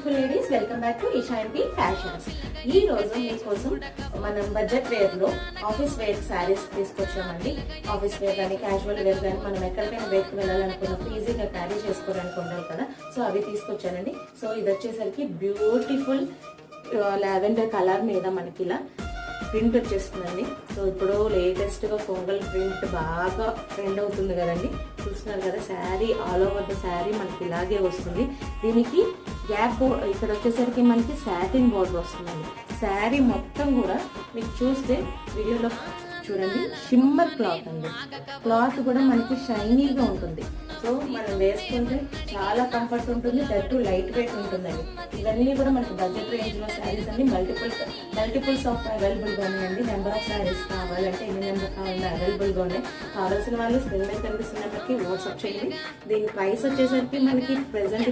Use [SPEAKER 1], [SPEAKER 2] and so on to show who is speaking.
[SPEAKER 1] Beautiful ladies, welcome back to Ishanti Fashions. ఈ రోజు మీకోసం మనం బడ్జెట్ వేర్ లో ఆఫీస్ వేర్ శారీస్ తీసుకొచ్చామండి. ఆఫీస్ వేర్ కానీ క్యాజువల్ వేర్ కానీ మనం ఎక్కడికైనా వేర్కి వెళ్ళాలనుకున్నప్పుడు ఈజీగా క్యారీ చేసుకోవడానికి ఉండాలి కదా, సో అవి తీసుకొచ్చానండి. సో ఇది వచ్చేసరికి బ్యూటిఫుల్ లావెండర్ కలర్ మీద మనకి ఇలా ప్రింట్ వచ్చేస్తుందండి. సో ఇప్పుడు లేటెస్ట్గా పొంగల్ ప్రింట్ బాగా ట్రెండ్ అవుతుంది కదండి, చూస్తున్నారు కదా. Sari all over the sari మనకి ఇలాగే వస్తుంది. దీనికి గ్యాప్ ఇక్కడ వచ్చేసరికి మనకి సాటిన్ బోర్డర్ వస్తుందండి. శారీ మొత్తం కూడా మీకు చూస్తే వీడియోలో చూడండి, షిమ్మర్ క్లాత్ అండి. క్లాత్ కూడా మనకి షైనీగా ఉంటుంది. సో మనం వేసుకుంటే చాలా కంఫర్ట్ ఉంటుంది, దట్టు లైట్ వెయిట్ ఉంటుందండి. ఇవన్నీ కూడా మనకి బడ్జెట్ రేంజ్లో శారీస్ అండి. మల్టిపుల్స్ ఆఫ్ అవైలబుల్గా ఉన్నాయండి. నెంబర్ ఆఫ్ శారీస్ కావాలంటే ఎన్ని నెంబర్ కావాలన్నా అవైలబుల్గా ఉన్నాయి. కావాల్సిన వాళ్ళు స్క్రీన్ మీద కనిపిస్తున్న నెంబర్కి వాట్సాప్ చేయండి. దీని ప్రైస్ వచ్చేసరికి మనకి ప్రెసెంట్